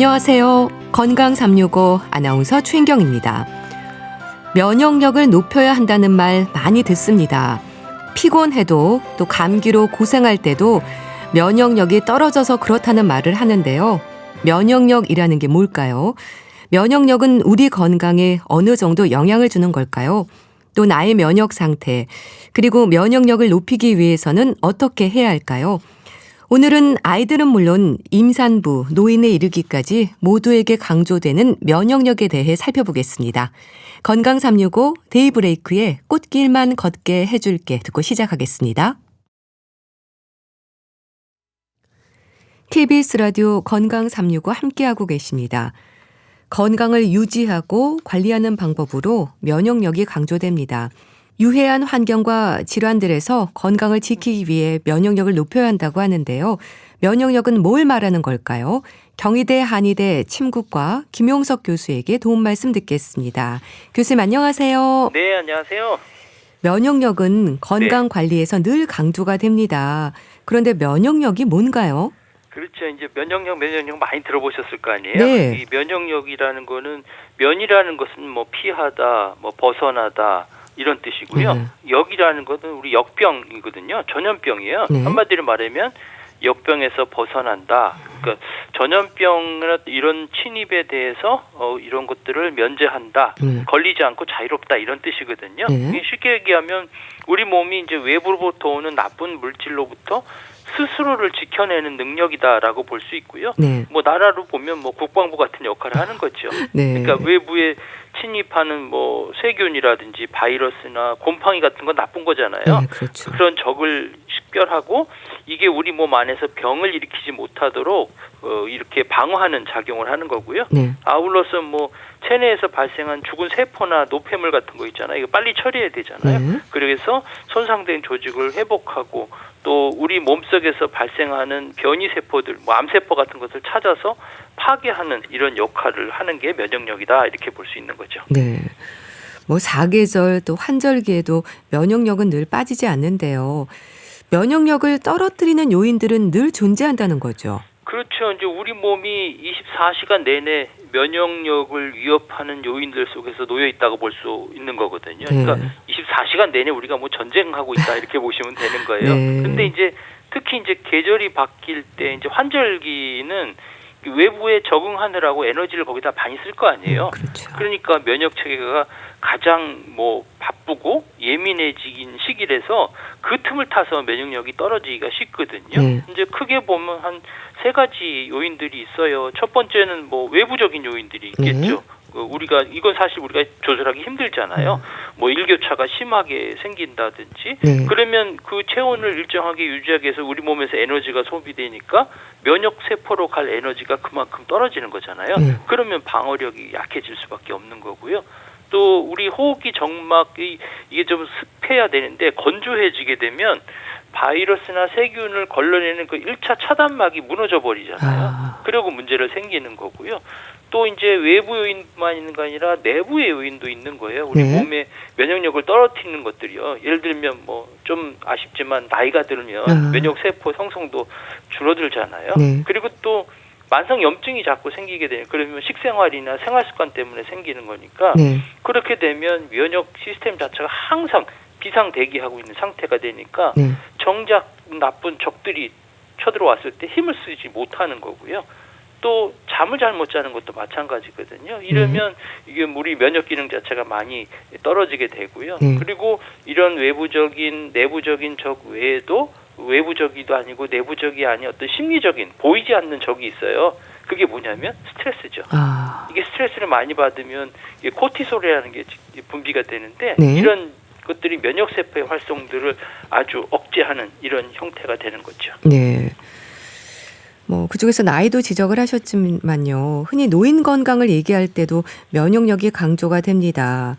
안녕하세요. 건강 365 아나운서 최인경입니다. 면역력을 높여야 한다는 말 많이 듣습니다. 피곤해도 또 감기로 고생할 때도 면역력이 떨어져서 그렇다는 말을 하는데요. 면역력이라는 게 뭘까요? 면역력은 우리 건강에 어느 정도 영향을 주는 걸까요? 또 나의 면역 상태, 그리고 면역력을 높이기 위해서는 어떻게 해야 할까요? 오늘은 아이들은 물론 임산부, 노인에 이르기까지 모두에게 강조되는 면역력에 대해 살펴보겠습니다. 건강 365 데이브레이크의 꽃길만 걷게 해줄게 듣고 시작하겠습니다. KBS 라디오 건강 365 함께하고 계십니다. 건강을 유지하고 관리하는 방법으로 면역력이 강조됩니다. 유해한 환경과 질환들에서 건강을 지키기 위해 면역력을 높여야 한다고 하는데요. 면역력은 뭘 말하는 걸까요? 경희대 한의대 침구과 김용석 교수에게 도움 말씀 듣겠습니다. 교수님 안녕하세요. 네, 안녕하세요. 면역력은 건강 관리에서 늘 강조가 됩니다. 그런데 면역력이 뭔가요? 그렇죠. 이제 면역력 많이 들어보셨을 거 아니에요? 네. 이 면역력이라는 거는 면이라는 것은 뭐 피하다, 뭐 벗어나다 이런 뜻이고요. 역이라는 것은 우리 역병이거든요. 전염병이에요. 네. 한마디로 말하면 역병에서 벗어난다. 그러니까 전염병이나 이런 침입에 대해서 이런 것들을 면제한다. 걸리지 않고 자유롭다 이런 뜻이거든요. 네. 쉽게 얘기하면 우리 몸이 이제 외부로부터 오는 나쁜 물질로부터 스스로를 지켜내는 능력이다라고 볼 수 있고요. 네. 뭐 나라로 보면 뭐 국방부 같은 역할을 하는 거죠. 네. 그러니까 외부에 침입하는 뭐 세균이라든지 바이러스나 곰팡이 같은 건 나쁜 거잖아요. 네, 그렇죠. 그런 적을 식별하고 이게 우리 몸 안에서 병을 일으키지 못하도록 이렇게 방어하는 작용을 하는 거고요. 네. 아울러서 뭐 체내에서 발생한 죽은 세포나 노폐물 같은 거 있잖아요. 이거 빨리 처리해야 되잖아요. 네. 그래서 손상된 조직을 회복하고 또 우리 몸속에서 발생하는 변이 세포들, 뭐 암세포 같은 것을 찾아서 파괴하는 이런 역할을 하는 게 면역력이다 이렇게 볼 수 있는 거죠. 네. 뭐 사계절 또 환절기에도 면역력은 늘 빠지지 않는데요. 면역력을 떨어뜨리는 요인들은 늘 존재한다는 거죠. 그렇죠. 이제 우리 몸이 24시간 내내 면역력을 위협하는 요인들 속에서 놓여 있다고 볼 수 있는 거거든요. 네. 그러니까 24시간 내내 우리가 뭐 전쟁하고 있다 이렇게 보시면 되는 거예요. 네. 근데 이제 특히 이제 계절이 바뀔 때 이제 환절기는 외부에 적응하느라고 에너지를 거기다 많이 쓸 거 아니에요. 그렇죠. 그러니까 면역 체계가 가장 뭐 바쁘고 예민해지긴 시기라서 그 틈을 타서 면역력이 떨어지기가 쉽거든요. 네. 이제 크게 보면 한 세 가지 요인들이 있어요. 첫 번째는 뭐 외부적인 요인들이 있겠죠. 이건 사실 우리가 조절하기 힘들잖아요. 뭐 일교차가 심하게 생긴다든지 네. 그러면 그 체온을 일정하게 유지하기 위해서 우리 몸에서 에너지가 소비되니까 면역 세포로 갈 에너지가 그만큼 떨어지는 거잖아요. 네. 그러면 방어력이 약해질 수밖에 없는 거고요. 또 우리 호흡기 정막이 이게 좀 습해야 되는데 건조해지게 되면 바이러스나 세균을 걸러내는 그 1차 차단막이 무너져 버리잖아요. 그리고 문제를 생기는 거고요. 또 이제 외부 요인만 있는 거 아니라 내부의 요인도 있는 거예요. 우리 네. 몸의 면역력을 떨어뜨리는 것들이요. 예를 들면 뭐 좀 아쉽지만 나이가 들면 면역 세포 형성도 줄어들잖아요. 네. 그리고 또 만성염증이 자꾸 생기게 되면 그러면 식생활이나 생활습관 때문에 생기는 거니까 네. 그렇게 되면 면역 시스템 자체가 항상 비상대기하고 있는 상태가 되니까 네. 정작 나쁜 적들이 쳐들어왔을 때 힘을 쓰지 못하는 거고요. 또 잠을 잘 못 자는 것도 마찬가지거든요. 이러면 이게 우리 면역 기능 자체가 많이 떨어지게 되고요. 네. 그리고 이런 외부적인 내부적인 적 외에도 외부적이도 아니고 내부적이 아닌 어떤 심리적인 보이지 않는 적이 있어요. 그게 뭐냐면 스트레스죠. 이게 스트레스를 많이 받으면 이게 코티솔이라는 게 분비가 되는데 네. 이런 것들이 면역 세포의 활성들을 아주 억제하는 이런 형태가 되는 거죠. 네. 뭐 그쪽에서 나이도 지적을 하셨지만요. 흔히 노인 건강을 얘기할 때도 면역력이 강조가 됩니다.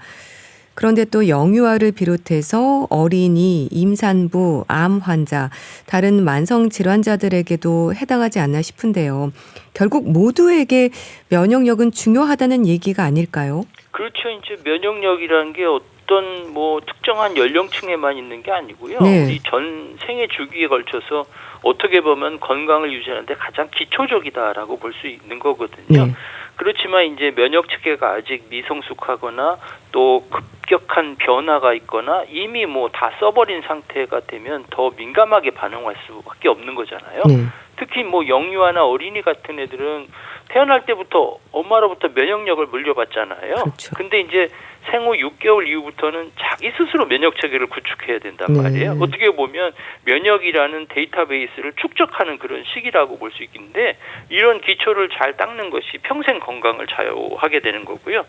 그런데 또 영유아를 비롯해서 어린이, 임산부, 암 환자, 다른 만성 질환자들에게도 해당하지 않나 싶은데요. 결국 모두에게 면역력은 중요하다는 얘기가 아닐까요? 그렇죠. 이제 면역력이라는 게 어떤 뭐 특정한 연령층에만 있는 게 아니고요. 네. 우리 전 생애 주기에 걸쳐서 어떻게 보면 건강을 유지하는데 가장 기초적이다라고 볼 수 있는 거거든요. 네. 그렇지만 이제 면역 체계가 아직 미성숙하거나 또 급격한 변화가 있거나 이미 뭐 다 써버린 상태가 되면 더 민감하게 반응할 수밖에 없는 거잖아요. 네. 특히 뭐 영유아나 어린이 같은 애들은 태어날 때부터 엄마로부터 면역력을 물려받잖아요. 그렇죠. 근데 이제 생후 6개월 이후부터는 자기 스스로 면역 체계를 구축해야 된단 네. 말이에요. 어떻게 보면 면역이라는 데이터베이스를 축적하는 그런 시기라고 볼 수 있는데 이런 기초를 잘 닦는 것이 평생 건강을 좌우하게 되는 거고요.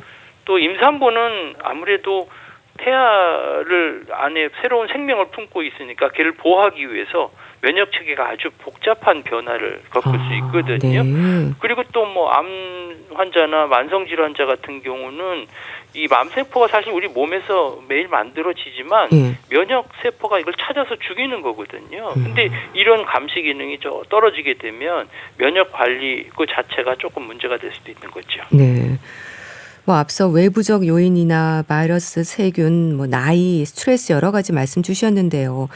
또 임산부는 아무래도 태아를 안에 새로운 생명을 품고 있으니까 걔를 보호하기 위해서 면역 체계가 아주 복잡한 변화를 겪을 수 있거든요. 네. 그리고 또 뭐 암 환자나 만성 질환자 같은 경우는 이 암세포가 사실 우리 몸에서 매일 만들어지지만 네. 면역 세포가 이걸 찾아서 죽이는 거거든요. 근데 이런 감시 기능이 떨어지게 되면 면역 관리 그 자체가 조금 문제가 될 수도 있는 거죠. 네. 뭐 앞서 외부적 요인이나 바이러스, 세균, 뭐 나이, 스트레스 여러 가지 말씀 주셨는데요.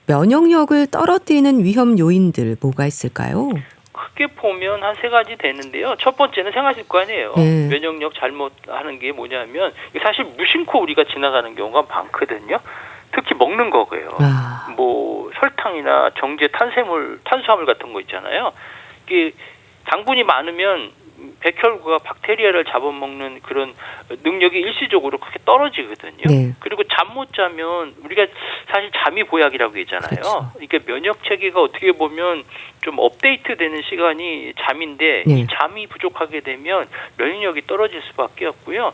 면역력을 떨어뜨리는 위험 요인들 뭐가 있을까요? 크게 보면 한 세 가지 되는데요. 첫 번째는 생활 습관이에요. 네. 면역력 잘못하는 게 뭐냐면 사실 무심코 우리가 지나가는 경우가 많거든요. 특히 먹는 거고요. 뭐 설탕이나 정제 탄수화물 같은 거 있잖아요. 이게 당분이 많으면 백혈구가 박테리아를 잡아먹는 그런 능력이 일시적으로 크게 떨어지거든요. 네. 그리고 잠 못 자면 우리가 사실 잠이 보약이라고 했잖아요. 그렇죠. 이게 면역 체계가 어떻게 보면 좀 업데이트되는 시간이 잠인데 네. 이 잠이 부족하게 되면 면역력이 떨어질 수밖에 없고요.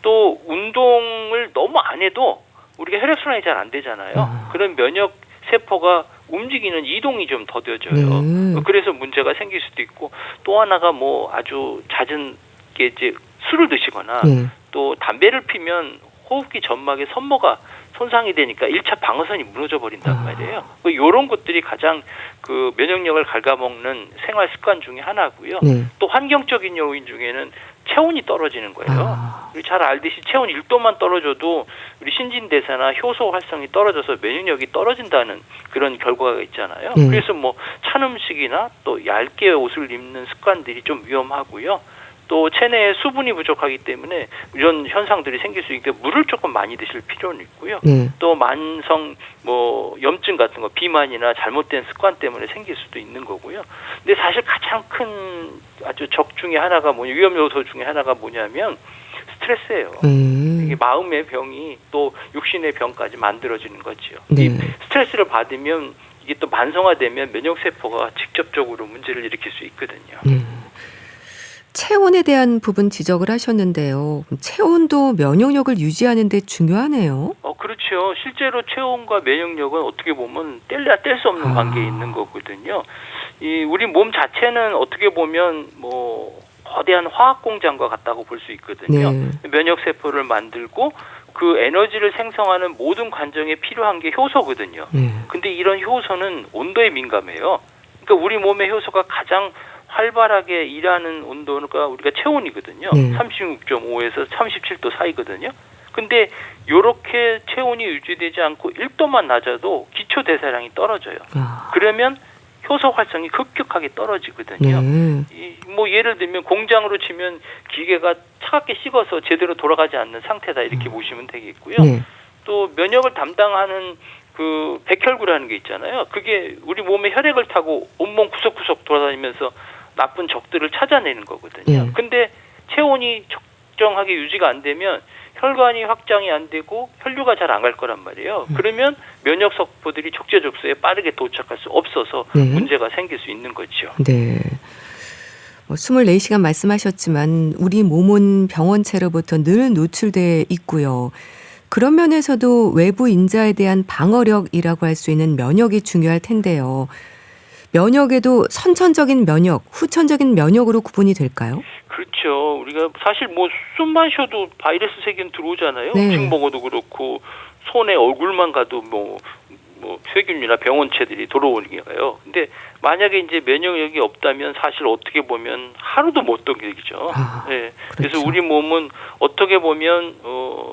또 운동을 너무 안 해도 우리가 혈액순환이 잘 안 되잖아요. 그런 면역 세포가 움직이는 이동이 좀 더뎌져요. 네. 그래서 문제가 생길 수도 있고 또 하나가 뭐 아주 낮은 게 이제 술을 드시거나 네. 또 담배를 피면 호흡기 점막의 선모가 손상이 되니까 1차 방어선이 무너져 버린단 말이에요. 이런 것들이 가장 그 면역력을 갉아먹는 생활 습관 중에 하나고요. 네. 또 환경적인 요인 중에는 체온이 떨어지는 거예요. 우리 잘 알듯이 체온 1도만 떨어져도 우리 신진대사나 효소 활성이 떨어져서 면역력이 떨어진다는 그런 결과가 있잖아요. 네. 그래서 뭐 찬 음식이나 또 얇게 옷을 입는 습관들이 좀 위험하고요. 또 체내에 수분이 부족하기 때문에 이런 현상들이 생길 수 있기 때문에 물을 조금 많이 드실 필요는 있고요. 네. 또 만성 뭐 염증 같은 거 비만이나 잘못된 습관 때문에 생길 수도 있는 거고요. 근데 사실 가장 큰 아주 적 중에 하나가 위험 요소 중에 하나가 뭐냐면 스트레스예요. 이게 마음의 병이 또 육신의 병까지 만들어지는 거죠. 네. 이 스트레스를 받으면 이게 또 만성화되면 면역 세포가 직접적으로 문제를 일으킬 수 있거든요. 체온에 대한 부분 지적을 하셨는데요. 체온도 면역력을 유지하는 데 중요하네요. 그렇죠. 실제로 체온과 면역력은 어떻게 보면 뗄래야 뗄 수 없는 관계에 있는 거거든요. 우리 몸 자체는 어떻게 보면 뭐 거대한 화학 공장과 같다고 볼 수 있거든요. 네. 면역 세포를 만들고 그 에너지를 생성하는 모든 과정에 필요한 게 효소거든요. 근데 이런 효소는 온도에 민감해요. 그러니까 우리 몸의 효소가 가장 활발하게 일하는 온도가 우리가 체온이거든요. 36.5에서 37도 사이거든요. 근데 이렇게 체온이 유지되지 않고 1도만 낮아도 기초 대사량이 떨어져요. 그러면 효소 활성이 급격하게 떨어지거든요. 뭐 예를 들면 공장으로 치면 기계가 차갑게 식어서 제대로 돌아가지 않는 상태다 이렇게 보시면 되겠고요. 또 면역을 담당하는 그 백혈구라는 게 있잖아요. 그게 우리 몸의 혈액을 타고 온몸 구석구석 돌아다니면서 나쁜 적들을 찾아내는 거거든요. 근데 체온이 적정하게 유지가 안 되면 혈관이 확장이 안 되고 혈류가 잘 안 갈 거란 말이에요. 그러면 면역 세포들이 적재적소에 빠르게 도착할 수 없어서 문제가 생길 수 있는 거죠. 네. 24시간 말씀하셨지만 우리 몸은 병원체로부터 늘 노출돼 있고요. 그런 면에서도 외부 인자에 대한 방어력이라고 할 수 있는 면역이 중요할 텐데요. 면역에도 선천적인 면역, 후천적인 면역으로 구분이 될까요? 그렇죠. 우리가 사실 뭐 숨만 쉬어도 바이러스 세균 들어오잖아요. 네. 음식 먹어도 그렇고 손에 얼굴만 가도 뭐 뭐 세균이나 병원체들이 들어오니까요. 근데 만약에 이제 면역력이 없다면 사실 어떻게 보면 하루도 못 견디죠. 네. 그래서 그렇죠. 우리 몸은 어떻게 보면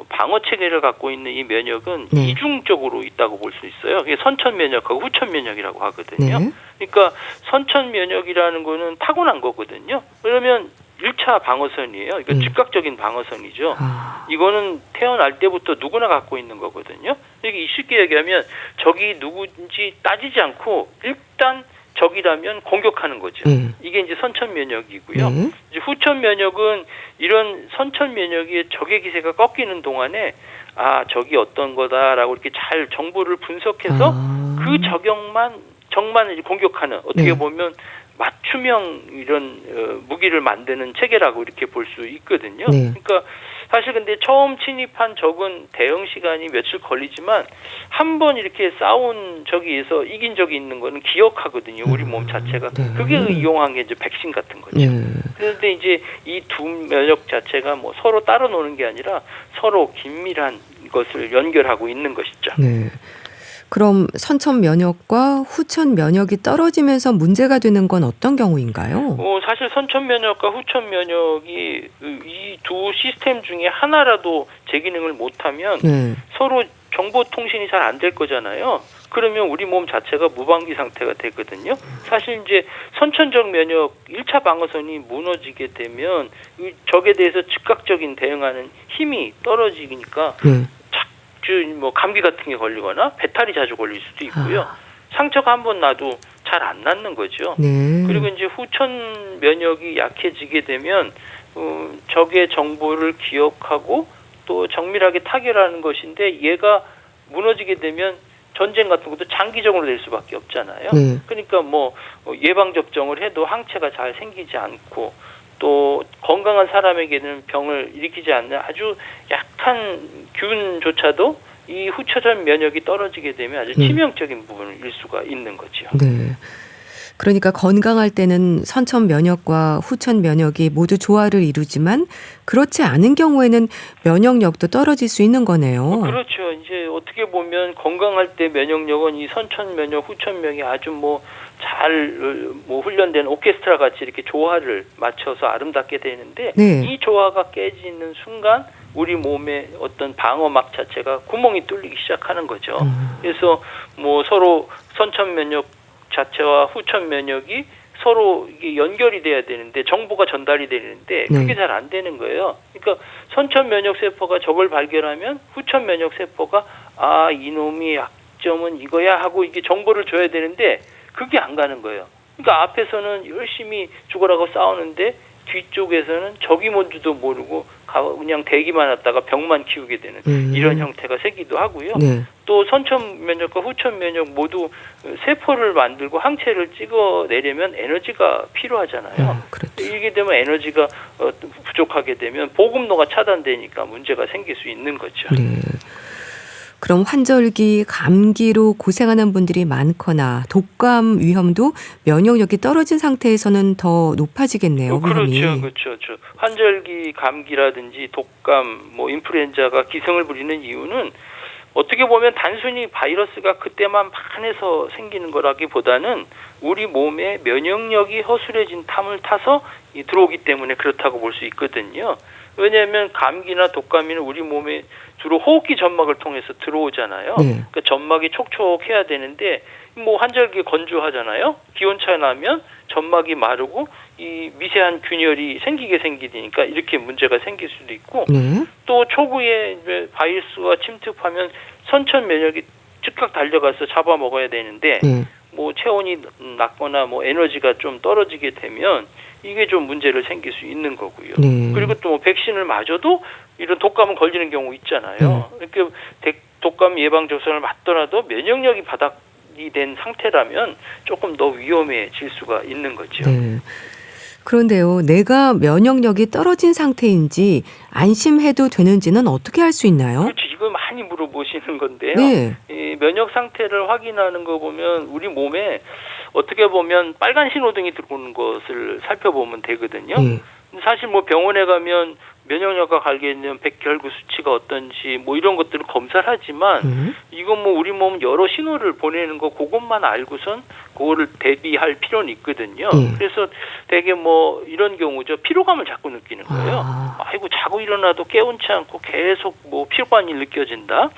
방어 체계를 갖고 있는 이 면역은 네. 이중적으로 있다고 볼 수 있어요. 이게 선천 면역하고 후천 면역이라고 하거든요. 네. 그러니까 선천 면역이라는 거는 타고난 거거든요. 그러면 1차 방어선이에요. 이거 즉각적인 방어선이죠. 이거는 태어날 때부터 누구나 갖고 있는 거거든요. 이게 쉽게 얘기하면 적이 누구인지 따지지 않고 일단 적이라면 공격하는 거죠. 이게 이제 선천 면역이고요. 이제 후천 면역은 이런 선천 면역의 적의 기세가 꺾이는 동안에 적이 어떤 거다라고 이렇게 잘 정보를 분석해서 그 적만 이제 공격하는 어떻게 보면 맞춤형 이런 무기를 만드는 체계라고 이렇게 볼 수 있거든요. 그러니까 사실 근데 처음 침입한 적은 대응 시간이 며칠 걸리지만 한 번 이렇게 싸운 적에서 이긴 적이 있는 거는 기억하거든요. 우리 몸 자체가. 그게 이용한 게 이제 백신 같은 거죠. 그런데 이제 이 두 면역 자체가 뭐 서로 따로 노는 게 아니라 서로 긴밀한 것을 연결하고 있는 것이죠. 네. 그럼 선천 면역과 후천 면역이 떨어지면서 문제가 되는 건 어떤 경우인가요? 사실 선천 면역과 후천 면역이 이 두 시스템 중에 하나라도 제 기능을 못하면 서로 정보 통신이 잘 안 될 거잖아요. 그러면 우리 몸 자체가 무방비 상태가 되거든요. 사실 이제 선천적 면역 1차 방어선이 무너지게 되면 적에 대해서 즉각적인 대응하는 힘이 떨어지니까 뭐 감기 같은 게 걸리거나 배탈이 자주 걸릴 수도 있고요. 상처가 한 번 나도 잘 안 낫는 거죠. 그리고 이제 후천 면역이 약해지게 되면 적의 정보를 기억하고 또 정밀하게 타결하는 것인데 얘가 무너지게 되면 전쟁 같은 것도 장기적으로 될 수밖에 없잖아요. 그러니까 뭐 예방 접종을 해도 항체가 잘 생기지 않고 또 건강한 사람에게는 병을 일으키지 않는 아주 약한 균조차도 이 후천적 면역이 떨어지게 되면 아주 치명적인 부분을 일 수가 있는 거죠. 네. 그러니까 건강할 때는 선천 면역과 후천 면역이 모두 조화를 이루지만 그렇지 않은 경우에는 면역력도 떨어질 수 있는 거네요. 그렇죠. 이제 어떻게 보면 건강할 때 면역력은 이 선천 면역, 후천 면역이 아주 잘 훈련된 오케스트라 같이 이렇게 조화를 맞춰서 아름답게 되는데 이 조화가 깨지는 순간 우리 몸의 어떤 방어막 자체가 구멍이 뚫리기 시작하는 거죠. 그래서 서로 선천 면역 자체와 후천 면역이 서로 이게 연결이 돼야 되는데 정보가 전달이 되는데 그게 잘 안 되는 거예요. 그러니까 선천 면역 세포가 적을 발견하면 후천 면역 세포가 이놈이 약점은 이거야 하고 이게 정보를 줘야 되는데 그게 안 가는 거예요. 그러니까 앞에서는 열심히 죽어라고 싸우는데 뒤쪽에서는 적이 뭔지도 모르고 그냥 대기만 하다가 병만 키우게 되는 이런 형태가 생기도 하고요. 또 선천 면역과 후천 면역 모두 세포를 만들고 항체를 찍어내려면 에너지가 필요하잖아요. 이게 되면 에너지가 부족하게 되면 보급로가 차단되니까 문제가 생길 수 있는 거죠. 그럼 환절기, 감기로 고생하는 분들이 많거나 독감 위험도 면역력이 떨어진 상태에서는 더 높아지겠네요. 위험이. 그렇죠. 환절기, 감기라든지 독감, 인플루엔자가 기승을 부리는 이유는 어떻게 보면 단순히 바이러스가 그때만 반해서 생기는 거라기보다는 우리 몸의 면역력이 허술해진 탐을 타서 들어오기 때문에 그렇다고 볼 수 있거든요. 왜냐하면 감기나 독감이는 우리 몸에 주로 호흡기 점막을 통해서 들어오잖아요. 그러니까 점막이 촉촉해야 되는데 환절기에 건조하잖아요. 기온차 나면 점막이 마르고 이 미세한 균열이 생기니까 이렇게 문제가 생길 수도 있고 또 초기에 바이러스가 침투하면 선천 면역이 즉각 달려가서 잡아먹어야 되는데 체온이 낮거나 에너지가 좀 떨어지게 되면 이게 좀 문제를 생길 수 있는 거고요. 그리고 또 백신을 맞아도 이런 독감은 걸리는 경우 있잖아요. 그러니까 독감 예방 접종을 맞더라도 면역력이 바닥이 된 상태라면 조금 더 위험해질 수가 있는 거죠. 그런데요, 내가 면역력이 떨어진 상태인지 안심해도 되는지는 어떻게 알 수 있나요? 그렇죠. 이거 많이 물어보시는 건데요. 이 면역 상태를 확인하는 거 보면 우리 몸에 어떻게 보면 빨간 신호등이 들어오는 것을 살펴보면 되거든요. 사실 병원에 가면 면역력과 관계된 백혈구 수치가 어떤지 뭐 이런 것들을 검사를 하지만 이건 뭐 우리 몸 여러 신호를 보내는 거 그것만 알고선 그거를 대비할 필요는 있거든요. 그래서 되게 뭐 이런 경우죠. 피로감을 자꾸 느끼는 거예요. 아이고 자고 일어나도 깨운치 않고 계속 뭐 피로감이 느껴진다.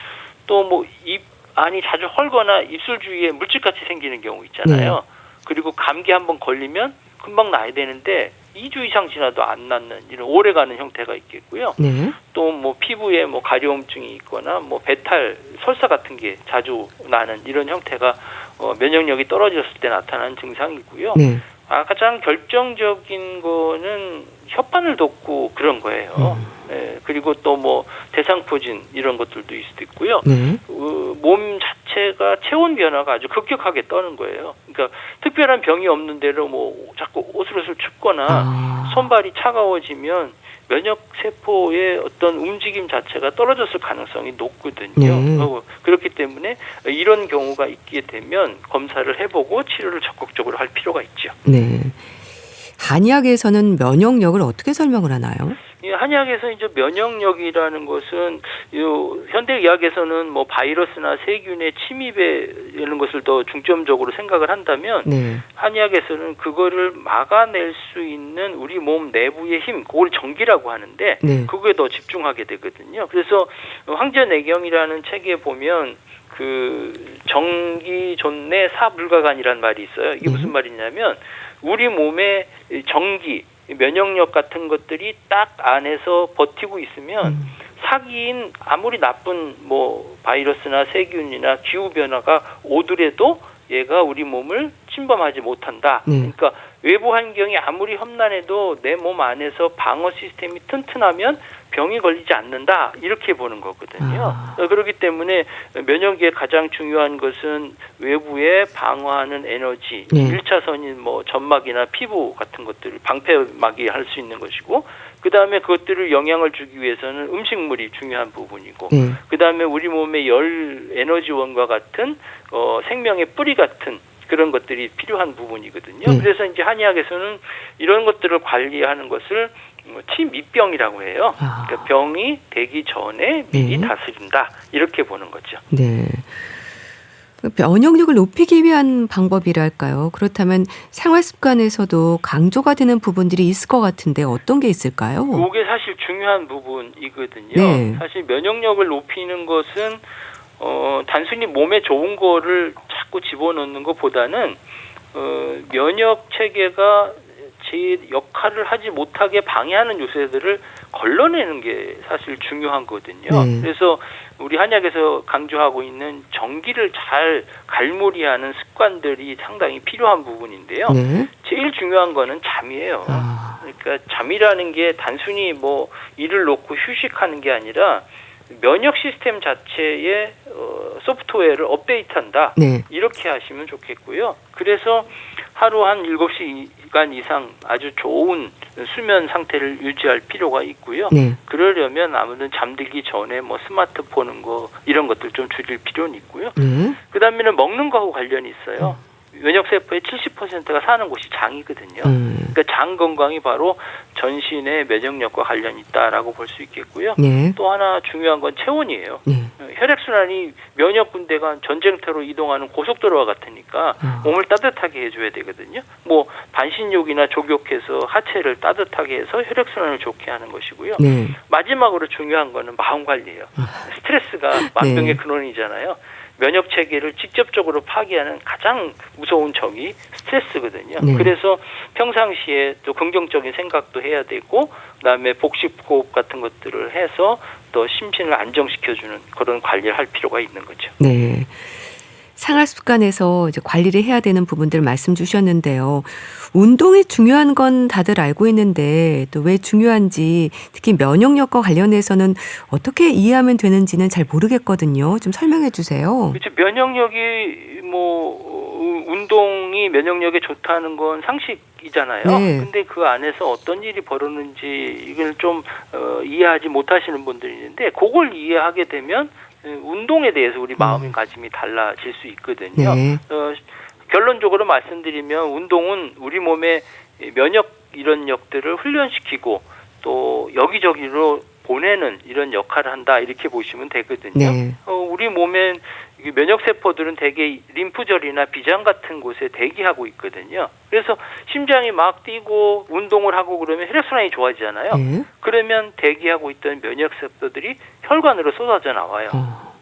또 뭐 입 안이 자주 헐거나 입술 주위에 물집같이 생기는 경우 있잖아요. 그리고 감기 한번 걸리면 금방 나야 되는데 2주 이상 지나도 안 낫는 이런 오래가는 형태가 있겠고요. 또 뭐 피부에 뭐 가려움증이 있거나 뭐 배탈, 설사 같은 게 자주 나는 이런 형태가 면역력이 떨어졌을 때 나타나는 증상이고요. 가장 결정적인 거는 혈관을 돋고 그런 거예요. 그리고 또 뭐 대상포진 이런 것들도 있을 수 있고요. 몸 자체가 체온 변화가 아주 급격하게 떠는 거예요. 그러니까 특별한 병이 없는 대로 뭐 자꾸 오슬오슬 춥거나 손발이 차가워지면 면역 세포의 어떤 움직임 자체가 떨어졌을 가능성이 높거든요. 그렇기 때문에 이런 경우가 있게 되면 검사를 해보고 치료를 적극적으로 할 필요가 있죠. 한의학에서는 면역력을 어떻게 설명을 하나요? 한의학에서 이제 면역력이라는 것은 현대의학에서는 뭐 바이러스나 세균의 침입에 이런 것을 더 중점적으로 생각을 한다면 한의학에서는 그거를 막아낼 수 있는 우리 몸 내부의 힘, 그걸 정기라고 하는데 그거에 더 집중하게 되거든요. 그래서 황제내경이라는 책에 보면 그 정기존내 사불가간이란 말이 있어요. 이게 무슨 말이냐면 우리 몸의 정기, 면역력 같은 것들이 딱 안에서 버티고 있으면 사기인 아무리 나쁜 뭐 바이러스나 세균이나 기후 변화가 오더라도 얘가 우리 몸을 침범하지 못한다. 그러니까 외부 환경이 아무리 험난해도 내 몸 안에서 방어 시스템이 튼튼하면 병이 걸리지 않는다. 이렇게 보는 거거든요. 그렇기 때문에 면역에 가장 중요한 것은 외부에 방어하는 에너지, 1차선인 뭐 점막이나 피부 같은 것들을 방패막이 할 수 있는 것이고, 그 다음에 그것들을 영향을 주기 위해서는 음식물이 중요한 부분이고, 그 다음에 우리 몸의 열 에너지원과 같은 생명의 뿌리 같은 그런 것들이 필요한 부분이거든요. 그래서 이제 한의학에서는 이런 것들을 관리하는 것을 치밀병이라고 해요. 그러니까 병이 되기 전에 미리 다스린다. 이렇게 보는 거죠. 면역력을 높이기 위한 방법이랄까요? 그렇다면 생활 습관에서도 강조가 되는 부분들이 있을 것 같은데 어떤 게 있을까요? 이게 사실 중요한 부분이거든요. 사실 면역력을 높이는 것은 단순히 몸에 좋은 거를 자꾸 집어넣는 것보다는 면역 체계가 제 역할을 하지 못하게 방해하는 요소들을 걸러내는 게 사실 중요한 거거든요. 그래서 우리 한약에서 강조하고 있는 정기를 잘 갈무리하는 습관들이 상당히 필요한 부분인데요. 제일 중요한 거는 잠이에요. 그러니까 잠이라는 게 단순히 뭐 일을 놓고 휴식하는 게 아니라 면역 시스템 자체의 소프트웨어를 업데이트한다. 이렇게 하시면 좋겠고요. 그래서 하루 한 7시간 이상 아주 좋은 수면 상태를 유지할 필요가 있고요. 그러려면 아무튼 잠들기 전에 뭐 스마트폰 보는 거 이런 것들 좀 줄일 필요는 있고요. 그 다음에는 먹는 거하고 관련이 있어요. 면역세포의 70%가 사는 곳이 장이거든요. 그러니까 장 건강이 바로 전신의 면역력과 관련이 있다라고 볼 수 있겠고요. 또 하나 중요한 건 체온이에요. 혈액순환이 면역 군대가 전쟁터로 이동하는 고속도로와 같으니까 몸을 따뜻하게 해줘야 되거든요. 뭐 반신욕이나 족욕해서 하체를 따뜻하게 해서 혈액순환을 좋게 하는 것이고요. 마지막으로 중요한 거는 마음 관리예요. 스트레스가 만병의 근원이잖아요. 면역 체계를 직접적으로 파괴하는 가장 무서운 적이 스트레스거든요. 그래서 평상시에 또 긍정적인 생각도 해야 되고, 그다음에 복식호흡 같은 것들을 해서 또 심신을 안정시켜주는 그런 관리를 할 필요가 있는 거죠. 생활 습관에서 이제 관리를 해야 되는 부분들 말씀 주셨는데요. 운동이 중요한 건 다들 알고 있는데 또 왜 중요한지, 특히 면역력과 관련해서는 어떻게 이해하면 되는지는 잘 모르겠거든요. 좀 설명해 주세요. 그렇죠. 면역력이 뭐 운동이 면역력에 좋다는 건 상식이잖아요. 근데 그 안에서 어떤 일이 벌어지는지 이걸 좀 이해하지 못하시는 분들이 있는데, 그걸 이해하게 되면 운동에 대해서 우리 마음가짐이 달라질 수 있거든요. 결론적으로 말씀드리면 운동은 우리 몸의 면역 이런 역들을 훈련시키고 또 여기저기로 보내는 이런 역할을 한다 이렇게 보시면 되거든요. 네. 우리 몸에 면역세포들은 대개 림프절이나 비장 같은 곳에 대기하고 있거든요. 그래서 심장이 막 뛰고 운동을 하고 그러면 혈액순환이 좋아지잖아요. 네. 그러면 대기하고 있던 면역세포들이 혈관으로 쏟아져 나와요.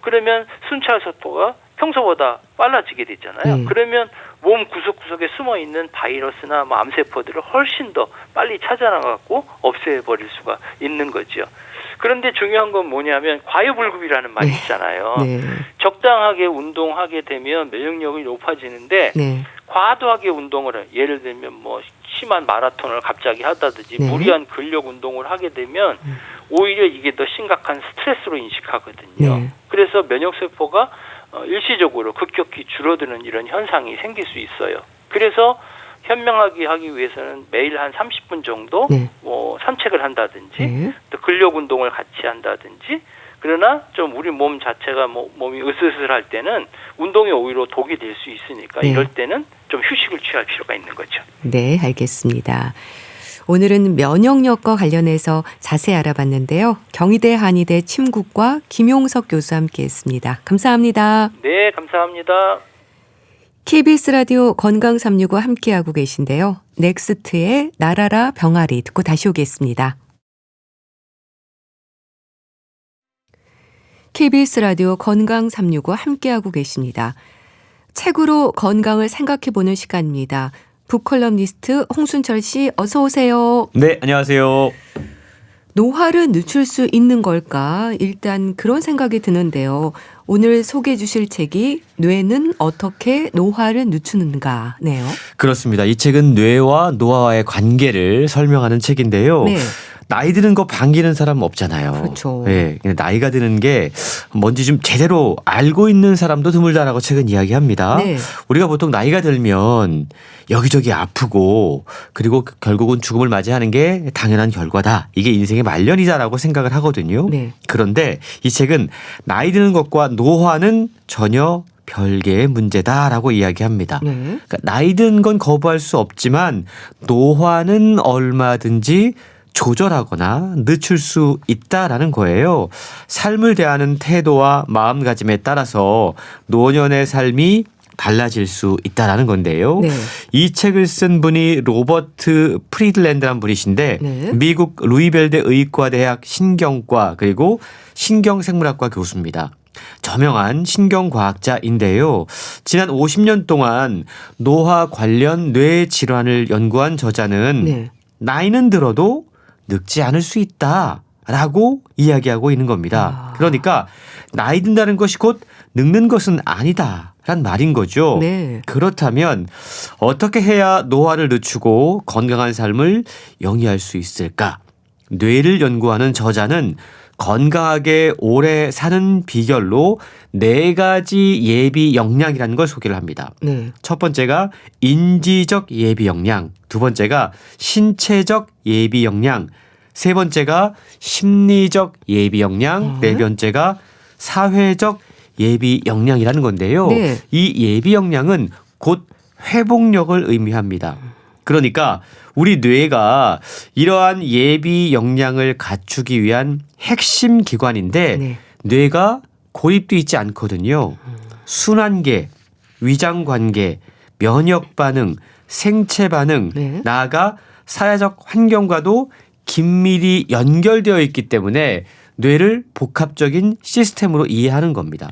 그러면 순찰 속도가 평소보다 빨라지게 되잖아요. 그러면 몸 구석구석에 숨어있는 바이러스나 암세포들을 훨씬 더 빨리 찾아나가고 없애버릴 수가 있는 거죠. 그런데 중요한 건 뭐냐면 과유불급이라는 말이 있잖아요. 네. 적당하게 운동하게 되면 면역력이 높아지는데 네. 과도하게 운동을 해요. 예를 들면 심한 마라톤을 갑자기 한다든지 네. 무리한 근력 운동을 하게 되면 오히려 이게 더 심각한 스트레스로 인식하거든요. 네. 그래서 면역세포가 일시적으로 급격히 줄어드는 이런 현상이 생길 수 있어요. 그래서 현명하게 하기 위해서는 매일 한 30분 정도 네. 산책을 한다든지 네. 또 근력 운동을 같이 한다든지 그러나 좀 우리 몸 자체가 몸이 으슬으슬할 때는 운동이 오히려 독이 될 수 있으니까 네. 이럴 때는 좀 휴식을 취할 필요가 있는 거죠. 네, 알겠습니다. 오늘은 면역력과 관련해서 자세히 알아봤는데요. 경희대 한의대 침구과 김용석 교수와 함께했습니다. 감사합니다. 네, 감사합니다. KBS 라디오 건강365 함께하고 계신데요. 넥스트의 나라라 병아리 듣고 다시 오겠습니다. KBS 라디오 건강365 함께하고 계십니다. 책으로 건강을 생각해보는 시간입니다. 북컬럼니스트 홍순철 씨 어서 오세요. 네, 안녕하세요. 노화를 늦출 수 있는 걸까? 일단 그런 생각이 드는데요. 오늘 소개해 주실 책이 뇌는 어떻게 노화를 늦추는가네요. 그렇습니다. 이 책은 뇌와 노화와의 관계를 설명하는 책인데요. 네. 나이 드는 거 반기는 사람 없잖아요. 그렇죠. 네, 나이가 드는 게 뭔지 좀 제대로 알고 있는 사람도 드물다라고 책은 이야기합니다. 네. 우리가 보통 나이가 들면 여기저기 아프고 그리고 결국은 죽음을 맞이하는 게 당연한 결과다. 이게 인생의 말년이다라고 생각을 하거든요. 네. 그런데 이 책은 나이 드는 것과 노화는 전혀 별개의 문제다라고 이야기합니다. 네. 그러니까 나이 든 건 거부할 수 없지만 노화는 얼마든지 조절하거나 늦출 수 있다라는 거예요. 삶을 대하는 태도와 마음가짐에 따라서 노년의 삶이 달라질 수 있다라는 건데요. 네. 이 책을 쓴 분이 로버트 프리들랜드라는 분이신데 네. 미국 루이벨대 의과대학 신경과 그리고 신경생물학과 교수입니다. 저명한 신경과학자인데요. 지난 50년 동안 노화 관련 뇌 질환을 연구한 저자는 네. 나이는 들어도 늙지 않을 수 있다라고 이야기하고 있는 겁니다. 그러니까 나이 든다는 것이 곧 늙는 것은 아니다라는 말인 거죠. 네. 그렇다면 어떻게 해야 노화를 늦추고 건강한 삶을 영위할 수 있을까? 뇌를 연구하는 저자는 건강하게 오래 사는 비결로 4가지 예비 역량이라는 걸 소개를 합니다. 네. 첫 번째가 인지적 예비 역량, 두 번째가 신체적 예비 역량, 세 번째가 심리적 예비 역량, 네 번째가 사회적 예비 역량이라는 건데요. 네. 이 예비 역량은 곧 회복력을 의미합니다. 그러니까 우리 뇌가 이러한 예비 역량을 갖추기 위한 핵심 기관인데 네. 뇌가 고립돼 있지 않거든요. 순환계, 위장관계, 면역 반응, 생체 반응, 네. 나아가 사회적 환경과도 긴밀히 연결되어 있기 때문에 뇌를 복합적인 시스템으로 이해하는 겁니다.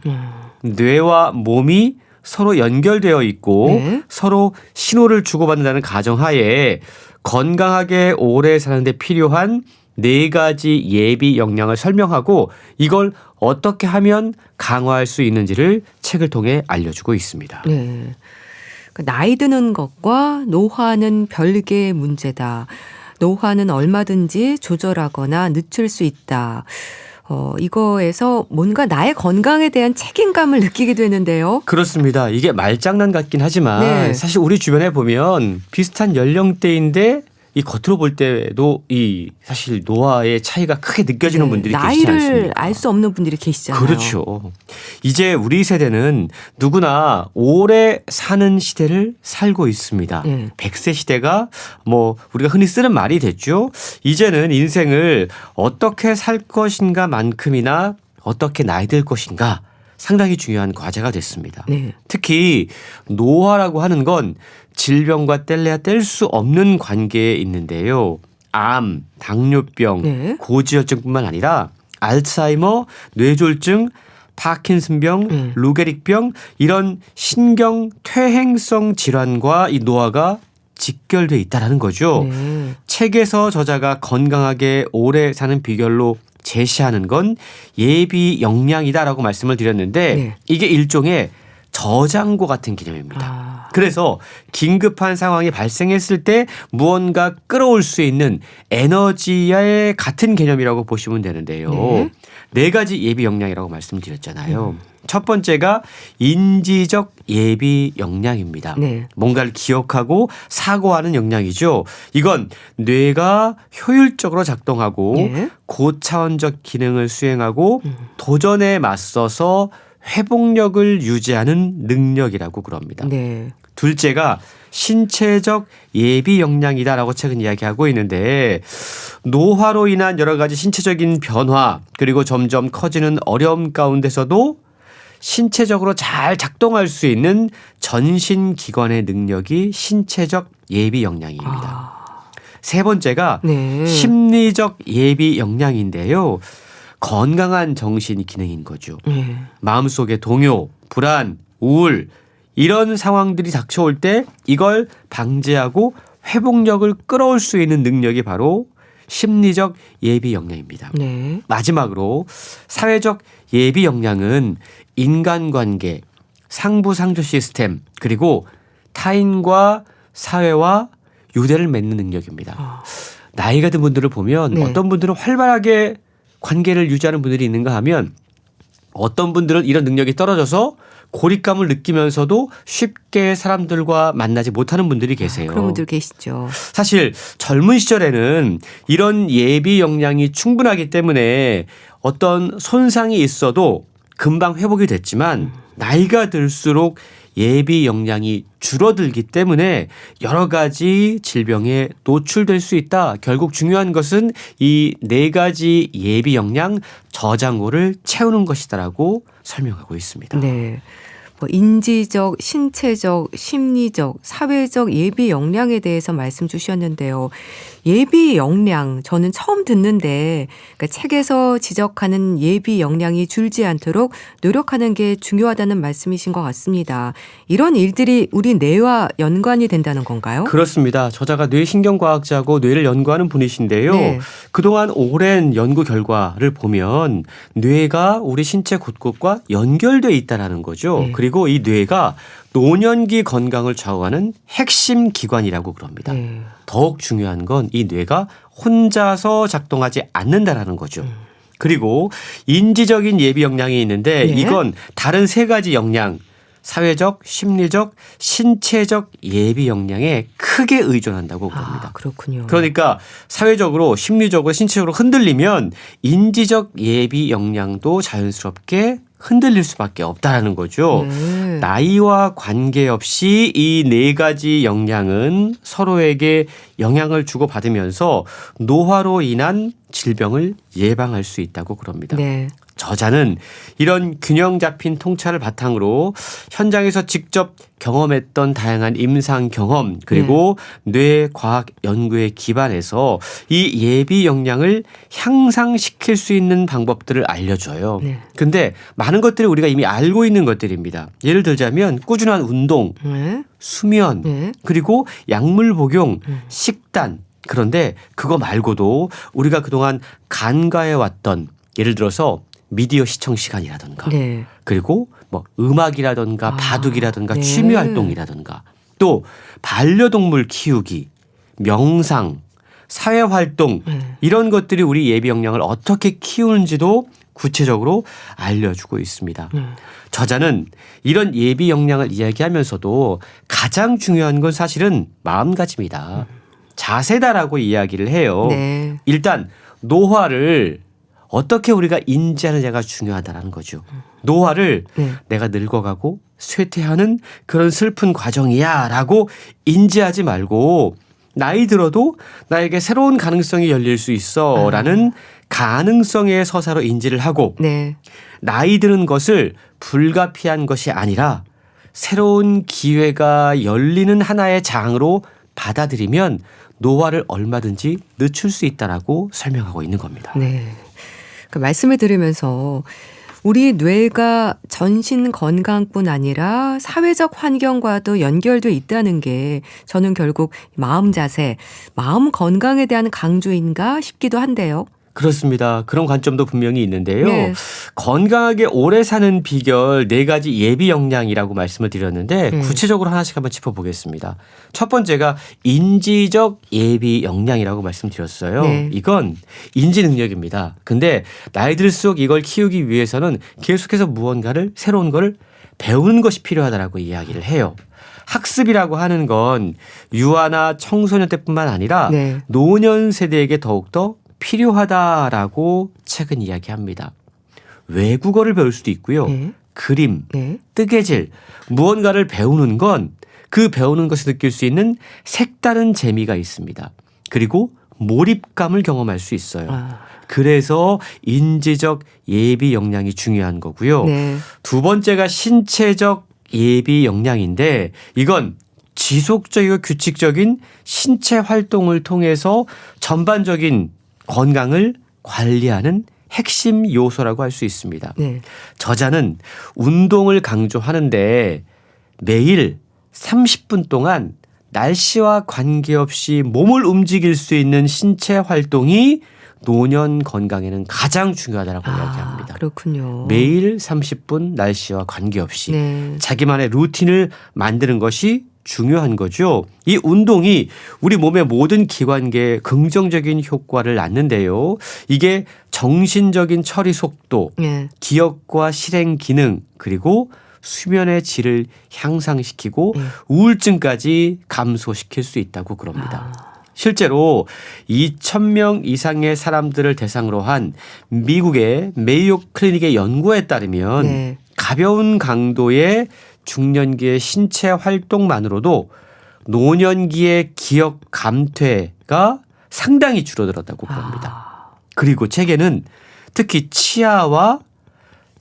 뇌와 몸이 서로 연결되어 있고 네. 서로 신호를 주고받는다는 가정하에 건강하게 오래 사는데 필요한 4가지 예비 역량을 설명하고 이걸 어떻게 하면 강화할 수 있는지를 책을 통해 알려주고 있습니다. 네. 나이 드는 것과 노화는 별개의 문제다. 노화는 얼마든지 조절하거나 늦출 수 있다. 이거에서 뭔가 나의 건강에 대한 책임감을 느끼게 되는데요. 그렇습니다. 이게 말장난 같긴 하지만 네. 사실 우리 주변에 보면 비슷한 연령대인데 이 겉으로 볼 때도 이 사실 노화의 차이가 크게 느껴지는 네, 분들이 계시지 나이를 않습니까? 알 수 없는 분들이 계시잖아요. 그렇죠. 이제 우리 세대는 누구나 오래 사는 시대를 살고 있습니다. 네. 100세 시대가 뭐 우리가 흔히 쓰는 말이 됐죠. 이제는 인생을 어떻게 살 것인가만큼이나 어떻게 나이 들 것인가 상당히 중요한 과제가 됐습니다. 네. 특히 노화라고 하는 건 질병과 뗄래야 뗄 수 없는 관계에 있는데요. 암, 당뇨병, 네. 고지혈증뿐만 아니라 알츠하이머, 뇌졸중, 파킨슨병, 루게릭병 이런 신경 퇴행성 질환과 이 노화가 직결돼 있다라는 거죠. 네. 책에서 저자가 건강하게 오래 사는 비결로 제시하는 건 예비 역량이다라고 말씀을 드렸는데 네. 이게 일종의 저장고 같은 개념입니다. 아. 그래서 긴급한 상황이 발생했을 때 무언가 끌어올 수 있는 에너지의 같은 개념이라고 보시면 되는데요. 네. 네 가지 예비 역량이라고 말씀드렸잖아요. 첫 번째가 인지적 예비 역량입니다. 네. 뭔가를 기억하고 사고하는 역량이죠. 이건 뇌가 효율적으로 작동하고 네. 고차원적 기능을 수행하고 도전에 맞서서 회복력을 유지하는 능력이라고 그럽니다. 네. 둘째가 신체적 예비 역량이다라고 책은 이야기하고 있는데 노화로 인한 여러 가지 신체적인 변화 그리고 점점 커지는 어려움 가운데서도 신체적으로 잘 작동할 수 있는 전신 기관의 능력이 신체적 예비 역량입니다. 세 번째가 네. 심리적 예비 역량인데요. 건강한 정신 기능인 거죠. 네. 마음속에 동요, 불안, 우울 이런 상황들이 닥쳐올 때 이걸 방지하고 회복력을 끌어올 수 있는 능력이 바로 심리적 예비 역량입니다. 네. 마지막으로 사회적 예비 역량은 인간관계, 상부상조 시스템 그리고 타인과 사회와 유대를 맺는 능력입니다. 나이가 든 분들을 보면 네. 어떤 분들은 활발하게 관계를 유지하는 분들이 있는가 하면 어떤 분들은 이런 능력이 떨어져서 고립감을 느끼면서도 쉽게 사람들과 만나지 못하는 분들이 계세요. 그런 분들 계시죠. 사실 젊은 시절에는 이런 예비 역량이 충분하기 때문에 어떤 손상이 있어도 금방 회복이 됐지만 나이가 들수록 예비 역량이 줄어들기 때문에 여러 가지 질병에 노출될 수 있다. 결국 중요한 것은 이 네 가지 예비 역량 저장고를 채우는 것이다라고 설명하고 있습니다. 네. 뭐 인지적, 신체적, 심리적, 사회적 예비 역량에 대해서 말씀 주셨는데요. 예비 역량 저는 처음 듣는데 그러니까 책에서 지적하는 예비 역량이 줄지 않도록 노력하는 게 중요하다는 말씀이신 것 같습니다. 이런 일들이 우리 뇌와 연관이 된다는 건가요? 그렇습니다. 저자가 뇌신경과학자고 뇌를 연구하는 분이신데요. 네. 그동안 오랜 연구 결과를 보면 뇌가 우리 신체 곳곳과 연결돼 있다는 거죠. 네. 그리고 이 뇌가 노년기 건강을 좌우하는 핵심 기관이라고 그럽니다. 네. 더욱 중요한 건 이 뇌가 혼자서 작동하지 않는다라는 거죠. 그리고 인지적인 예비 역량이 있는데 네. 이건 다른 세 가지 역량 사회적, 심리적, 신체적 예비 역량에 크게 의존한다고 그럽니다. 아, 그렇군요. 그러니까 사회적으로, 심리적으로, 신체적으로 흔들리면 인지적 예비 역량도 자연스럽게 흔들릴 수밖에 없다라는 거죠. 네. 나이와 관계없이 이 네 가지 역량은 서로에게 영향을 주고받으면서 노화로 인한 질병을 예방할 수 있다고 그럽니다. 네. 저자는 이런 균형 잡힌 통찰을 바탕으로 현장에서 직접 경험했던 다양한 임상 경험 그리고 뇌과학 연구에 기반해서 이 예비 역량을 향상시킬 수 있는 방법들을 알려줘요. 네. 근데 많은 것들이 우리가 이미 알고 있는 것들입니다. 예를 들자면 꾸준한 운동, 네. 수면, 네. 그리고 약물 복용, 식단. 그런데 그거 말고도 우리가 그동안 간과해 왔던 예를 들어서 미디어 시청 시간이라든가 네. 그리고 뭐 음악이라든가 바둑이라든가 네. 취미 활동이라든가 또 반려동물 키우기, 명상, 사회 활동 이런 것들이 우리 예비 역량을 어떻게 키우는지도 구체적으로 알려주고 있습니다. 저자는 이런 예비 역량을 이야기하면서도 가장 중요한 건 사실은 마음가짐이다. 자세다라고 이야기를 해요. 네. 일단 노화를 어떻게 우리가 인지하느냐가 중요하다라는 거죠. 노화를 네. 내가 늙어가고 쇠퇴하는 그런 슬픈 과정이야라고 인지하지 말고 나이 들어도 나에게 새로운 가능성이 열릴 수 있어라는 가능성의 서사로 인지를 하고 네. 나이 드는 것을 불가피한 것이 아니라 새로운 기회가 열리는 하나의 장으로 받아들이면 노화를 얼마든지 늦출 수 있다라고 설명하고 있는 겁니다. 네. 그 말씀을 들으면서 우리 뇌가 전신 건강뿐 아니라 사회적 환경과도 연결돼 있다는 게 저는 결국 마음 자세, 마음 건강에 대한 강조인가 싶기도 한데요. 그렇습니다. 그런 관점도 분명히 있는데요. 네. 건강하게 오래 사는 비결 4가지 예비 역량이라고 말씀을 드렸는데 네. 구체적으로 하나씩 한번 짚어보겠습니다. 첫 번째가 인지적 예비 역량이라고 말씀드렸어요. 네. 이건 인지 능력입니다. 근데 나이 들수록 이걸 키우기 위해서는 계속해서 무언가를 새로운 걸 배우는 것이 필요하다라고 이야기를 해요. 학습이라고 하는 건 유아나 청소년 때뿐만 아니라 네. 노년 세대에게 더욱더 필요하다라고 책은 이야기합니다. 외국어를 배울 수도 있고요. 네. 그림, 네. 뜨개질, 무언가를 배우는 건 그 배우는 것을 느낄 수 있는 색다른 재미가 있습니다. 그리고 몰입감을 경험할 수 있어요. 아. 그래서 인지적 예비 역량이 중요한 거고요. 네. 두 번째가 신체적 예비 역량인데 이건 지속적이고 규칙적인 신체 활동을 통해서 전반적인 건강을 관리하는 핵심 요소라고 할 수 있습니다. 네. 저자는 운동을 강조하는데 매일 30분 동안 날씨와 관계없이 몸을 움직일 수 있는 신체 활동이 노년 건강에는 가장 중요하다고 이야기합니다. 그렇군요. 매일 30분 날씨와 관계없이 네. 자기만의 루틴을 만드는 것이 중요한 거죠. 이 운동이 우리 몸의 모든 기관계에 긍정적인 효과를 낳는데요. 이게 정신적인 처리 속도, 네. 기억과 실행 기능, 그리고 수면의 질을 향상시키고 네. 우울증까지 감소시킬 수 있다고 그럽니다. 아. 실제로 2,000명 이상의 사람들을 대상으로 한 미국의 메이오 클리닉의 연구에 따르면 네. 가벼운 강도의 중년기의 신체 활동만으로도 노년기의 기억 감퇴가 상당히 줄어들었다고 그럽니다. 그리고 책에는 특히 치아와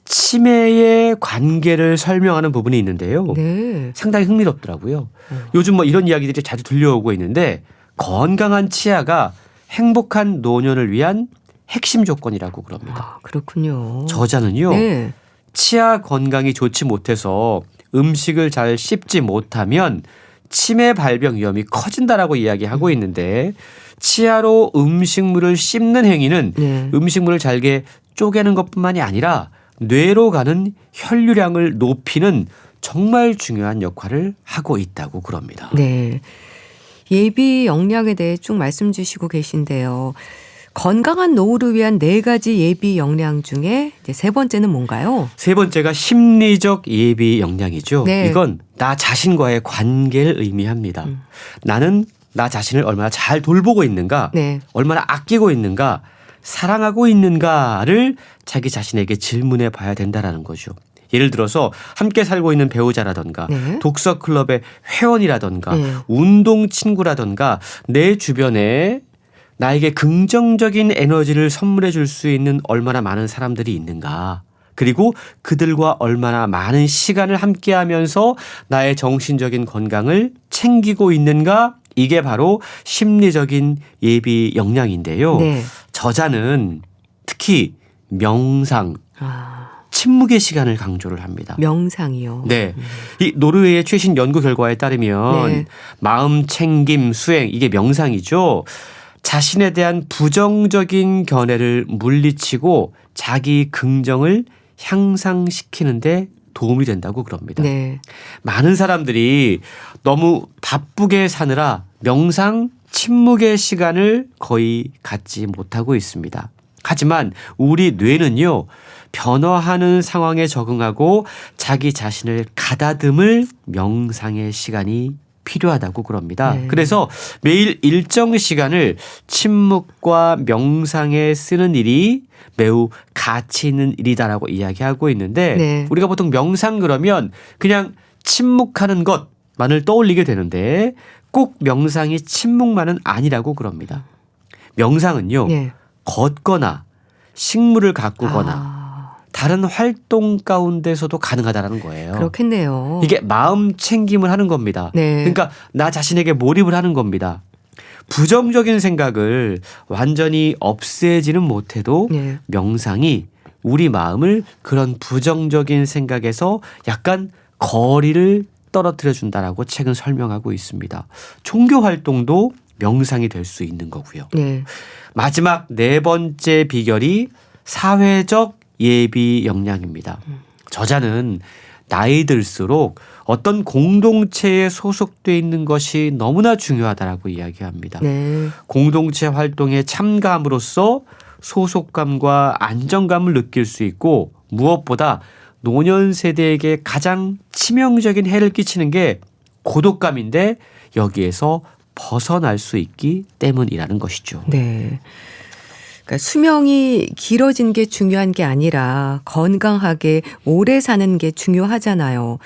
치매의 관계를 설명하는 부분이 있는데요. 네. 상당히 흥미롭더라고요. 요즘 뭐 이런 이야기들이 자주 들려오고 있는데 건강한 치아가 행복한 노년을 위한 핵심 조건이라고 그럽니다. 아, 그렇군요. 저자는요. 네. 치아 건강이 좋지 못해서 음식을 잘 씹지 못하면 치매 발병 위험이 커진다라고 이야기하고 있는데 치아로 음식물을 씹는 행위는 네. 음식물을 잘게 쪼개는 것뿐만이 아니라 뇌로 가는 혈류량을 높이는 정말 중요한 역할을 하고 있다고 그럽니다. 네. 예비 역량에 대해 쭉 말씀 주시고 계신데요. 건강한 노후를 위한 4가지 예비 역량 중에 이제 3번째는 뭔가요? 세 번째가 심리적 예비 역량이죠. 네. 이건 나 자신과의 관계를 의미합니다. 나는 나 자신을 얼마나 잘 돌보고 있는가, 네. 얼마나 아끼고 있는가, 사랑하고 있는가를 자기 자신에게 질문해 봐야 된다라는 거죠. 예를 들어서 함께 살고 있는 배우자라던가 네. 독서 클럽의 회원이라던가 네. 운동 친구라던가 내 주변에 나에게 긍정적인 에너지를 선물해 줄 수 있는 얼마나 많은 사람들이 있는가. 그리고 그들과 얼마나 많은 시간을 함께 하면서 나의 정신적인 건강을 챙기고 있는가. 이게 바로 심리적인 예비 역량인데요. 네. 저자는 특히 명상, 아, 침묵의 시간을 강조를 합니다. 명상이요. 네. 이 노르웨이의 최신 연구 결과에 따르면 네. 마음 챙김, 수행, 이게 명상이죠. 자신에 대한 부정적인 견해를 물리치고 자기 긍정을 향상시키는데 도움이 된다고 그럽니다. 네. 많은 사람들이 너무 바쁘게 사느라 명상, 침묵의 시간을 거의 갖지 못하고 있습니다. 하지만 우리 뇌는요, 변화하는 상황에 적응하고 자기 자신을 가다듬을 명상의 시간이 필요하다고 그럽니다. 네. 그래서 매일 일정 시간을 침묵과 명상에 쓰는 일이 매우 가치 있는 일이다라고 이야기하고 있는데 네. 우리가 보통 명상 그러면 그냥 침묵하는 것만을 떠올리게 되는데 꼭 명상이 침묵만은 아니라고 그럽니다. 명상은요. 네. 걷거나 식물을 가꾸거나 아, 다른 활동 가운데서도 가능하다라는 거예요. 그렇겠네요. 이게 마음 챙김을 하는 겁니다. 네. 그러니까 나 자신에게 몰입을 하는 겁니다. 부정적인 생각을 완전히 없애지는 못해도 네. 명상이 우리 마음을 그런 부정적인 생각에서 약간 거리를 떨어뜨려 준다라고 책은 설명하고 있습니다. 종교 활동도 명상이 될 수 있는 거고요. 네. 마지막 네 번째 비결이 사회적 예비 역량입니다. 저자는 나이 들수록 어떤 공동체에 소속돼 있는 것이 너무나 중요하다라고 이야기합니다. 네. 공동체 활동에 참가함으로써 소속감과 안정감을 느낄 수 있고 무엇보다 노년 세대에게 가장 치명적인 해를 끼치는 게 고독감인데 여기에서 벗어날 수 있기 때문이라는 것이죠. 네. 그러니까 수명이 길어진 게 중요한 게 아니라 건강하게 오래 사는 게 중요하잖아요.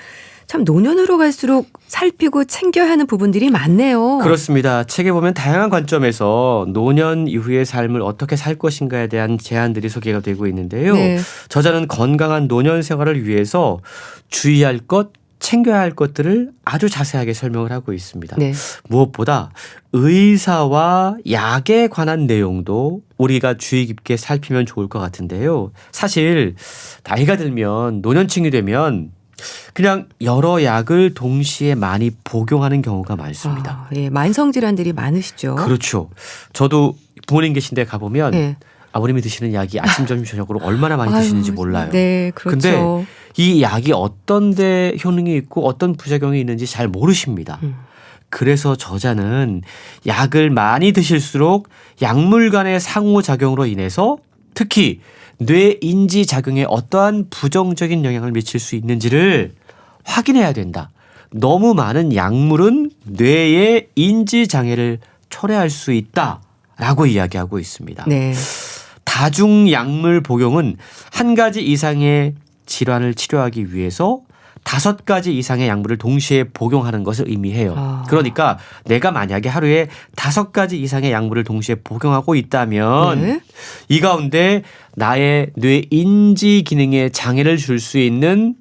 참 노년으로 갈수록 살피고 챙겨야 하는 부분들이 많네요. 그렇습니다. 책에 보면 다양한 관점에서 노년 이후의 삶을 어떻게 살 것인가에 대한 제안들이 소개가 되고 있는데요. 네. 저자는 건강한 노년 생활을 위해서 주의할 것, 챙겨야 할 것들을 아주 자세하게 설명을 하고 있습니다. 네. 무엇보다 의사와 약에 관한 내용도 우리가 주의 깊게 살피면 좋을 것 같은데요. 사실 나이가 들면 노년층이 되면 그냥 여러 약을 동시에 많이 복용하는 경우가 많습니다. 아, 예, 만성 질환들이 많으시죠. 그렇죠. 저도 부모님 계신 데 가보면 네. 아버님이 드시는 약이 아침, 점심, 저녁으로 얼마나 많이 드시는지 아유, 몰라요. 네, 그렇죠. 근데 이 약이 어떤 데 효능이 있고 어떤 부작용이 있는지 잘 모르십니다. 그래서 저자는 약을 많이 드실수록 약물 간의 상호작용으로 인해서 특히 뇌 인지 작용에 어떠한 부정적인 영향을 미칠 수 있는지를 확인해야 된다. 너무 많은 약물은 뇌의 인지 장애를 초래할 수 있다라고 이야기하고 있습니다. 네. 다중 약물 복용은 한 가지 이상의 질환을 치료하기 위해서 5가지 이상의 약물을 동시에 복용하는 것을 의미해요. 아. 그러니까 내가 만약에 하루에 5가지 이상의 약물을 동시에 복용하고 있다면 네. 이 가운데 나의 뇌 인지 기능에 장애를 줄 수 있는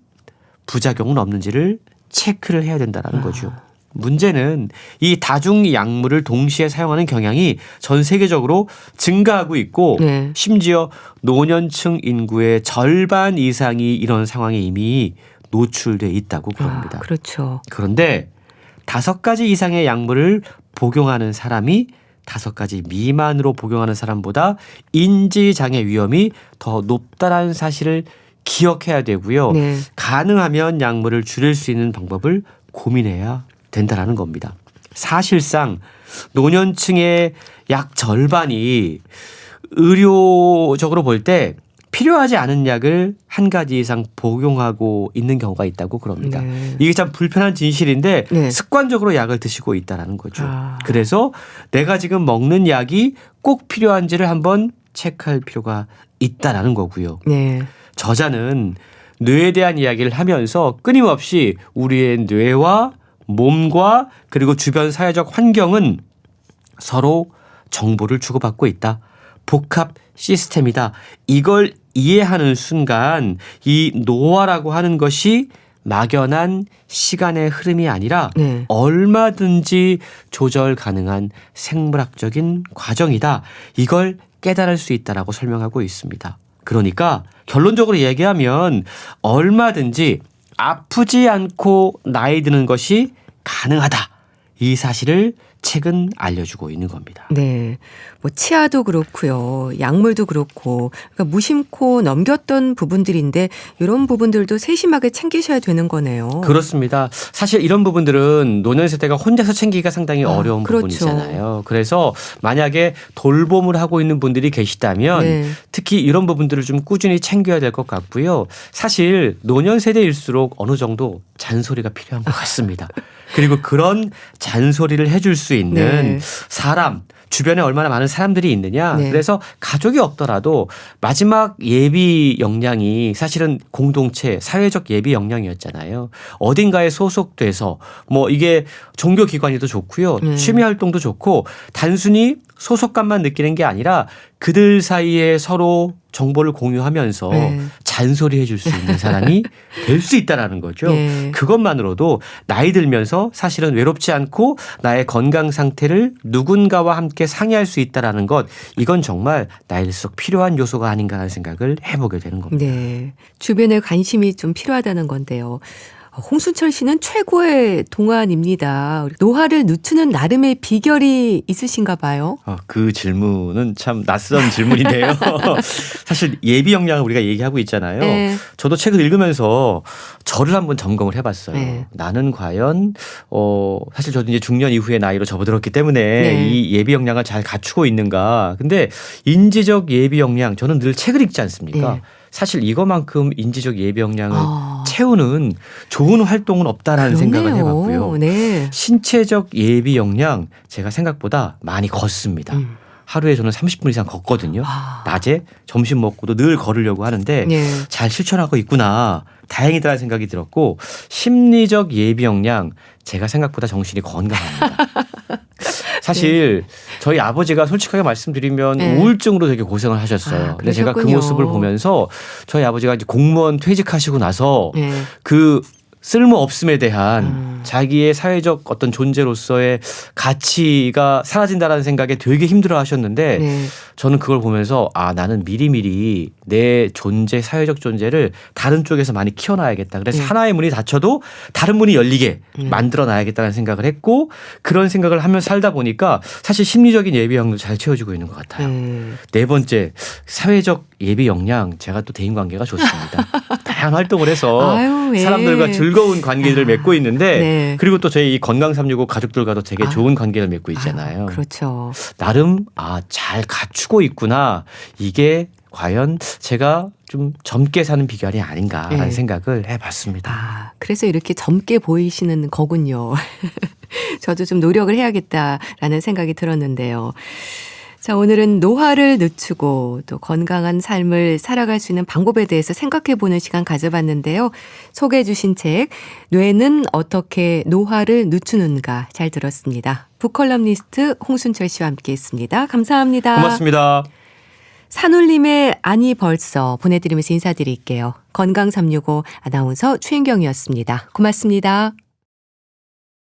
부작용은 없는지를 체크를 해야 된다는 거죠. 문제는 이 다중 약물을 동시에 사용하는 경향이 전 세계적으로 증가하고 있고 네. 심지어 노년층 인구의 절반 이상이 이런 상황에 이미 노출돼 있다고 그럽니다. 아, 그렇죠. 그런데 5가지 이상의 약물을 복용하는 사람이 5가지 미만으로 복용하는 사람보다 인지장애 위험이 더 높다는 사실을 기억해야 되고요. 네. 가능하면 약물을 줄일 수 있는 방법을 고민해야 된다라는 겁니다. 사실상 노년층의 약 절반이 의료적으로 볼 때 필요하지 않은 약을 1가지 이상 복용하고 있는 경우가 있다고 그럽니다. 네. 이게 참 불편한 진실인데 네. 습관적으로 약을 드시고 있다라는 거죠. 아. 그래서 내가 지금 먹는 약이 꼭 필요한지를 한번 체크할 필요가 있다라는 거고요. 네. 저자는 뇌에 대한 이야기를 하면서 끊임없이 우리의 뇌와 몸과 그리고 주변 사회적 환경은 서로 정보를 주고받고 있다. 복합 시스템이다. 이걸 이해하는 순간 이 노화라고 하는 것이 막연한 시간의 흐름이 아니라 네. 얼마든지 조절 가능한 생물학적인 과정이다. 이걸 깨달을 수 있다라고 설명하고 있습니다. 그러니까 결론적으로 얘기하면 얼마든지 아프지 않고 나이 드는 것이 가능하다. 이 사실을 책은 알려주고 있는 겁니다. 네. 뭐 치아도 그렇고요. 약물도 그렇고 그러니까 무심코 넘겼던 부분들인데 이런 부분들도 세심하게 챙기셔야 되는 거네요. 그렇습니다. 사실 이런 부분들은 노년 세대가 혼자서 챙기기가 상당히 어려운 그렇죠. 부분이잖아요. 그래서 만약에 돌봄을 하고 있는 분들이 계시다면 네. 특히 이런 부분들을 좀 꾸준히 챙겨야 될 것 같고요. 사실 노년 세대일수록 어느 정도 잔소리가 필요한 것 같습니다. 그리고 그런 잔소리를 해줄 수 있는 네. 사람, 주변에 얼마나 많은 사람들이 있느냐. 네. 그래서 가족이 없더라도 마지막 예비 역량이 사실은 공동체, 사회적 예비 역량이었잖아요. 어딘가에 소속돼서 뭐 이게 종교기관이도 좋고요. 네. 취미 활동도 좋고 단순히 소속감만 느끼는 게 아니라 그들 사이에 서로 정보를 공유하면서 네. 잔소리 해줄 수 있는 사람이 될 수 있다라는 거죠. 네. 그것만으로도 나이 들면서 사실은 외롭지 않고 나의 건강 상태를 누군가와 함께 상의할 수 있다라는 것, 이건 정말 나이 들수록 필요한 요소가 아닌가 하는 생각을 해보게 되는 겁니다. 네. 주변에 관심이 좀 필요하다는 건데요. 홍순철 씨는 최고의 동안입니다. 노화를 늦추는 나름의 비결이 있으신가 봐요. 그 질문은 참 낯선 질문인데요. 사실 예비 역량을 우리가 얘기하고 있잖아요. 네. 저도 책을 읽으면서 저를 한번 점검을 해봤어요. 네. 나는 과연 사실 저도 이제 중년 이후에 나이로 접어들었기 때문에 네. 이 예비 역량을 잘 갖추고 있는가. 근데 인지적 예비 역량, 저는 늘 책을 읽지 않습니까? 네. 사실 이거만큼 인지적 예비 역량을 아. 채우는 좋은 활동은 없다라는 생각을 그렇네요. 해봤고요. 네. 신체적 예비 역량, 제가 생각보다 많이 걷습니다. 하루에 저는 30분 이상 걷거든요. 아. 낮에 점심 먹고도 늘 걸으려고 하는데 네. 잘 실천하고 있구나. 다행이다라는 생각이 들었고, 심리적 예비 역량, 제가 생각보다 정신이 건강합니다. 사실 저희 아버지가 솔직하게 말씀드리면 네. 우울증으로 되게 고생을 하셨어요. 근데 제가 그 그러셨군요. 모습을 보면서 저희 아버지가 이제 공무원 퇴직하시고 나서 네. 그 쓸모 없음에 대한 자기의 사회적 어떤 존재로서의 가치가 사라진다라는 생각에 되게 힘들어 하셨는데 네. 저는 그걸 보면서 나는 미리미리 내 존재, 사회적 존재를 다른 쪽에서 많이 키워놔야겠다. 그래서 네. 하나의 문이 닫혀도 다른 문이 열리게 만들어 놔야겠다는 생각을 했고, 그런 생각을 하면서 살다 보니까 사실 심리적인 예비 역량도 잘 채워지고 있는 것 같아요. 네 번째, 사회적 예비 역량, 제가 또 대인관계가 좋습니다. 다양한 활동을 해서 아유, 예. 사람들과 즐거운 관계를 맺고 있는데 네. 그리고 또 저희 이 건강 365 가족들과도 되게 좋은 관계를 맺고 있잖아요. 그렇죠. 나름 잘 갖추고 있구나. 이게 과연 제가 좀 젊게 사는 비결이 아닌가라는 네. 생각을 해봤습니다. 그래서 이렇게 젊게 보이시는 거군요. 저도 좀 노력을 해야겠다라는 생각이 들었는데요. 자, 오늘은 노화를 늦추고 또 건강한 삶을 살아갈 수 있는 방법에 대해서 생각해보는 시간 가져봤는데요. 소개해 주신 책 뇌는 어떻게 노화를 늦추는가 잘 들었습니다. 북컬럼니스트 홍순철 씨와 함께했습니다. 감사합니다. 고맙습니다. 산울림의 아니 벌써 보내드리면서 인사드릴게요. 건강365 아나운서 최인경이었습니다. 고맙습니다.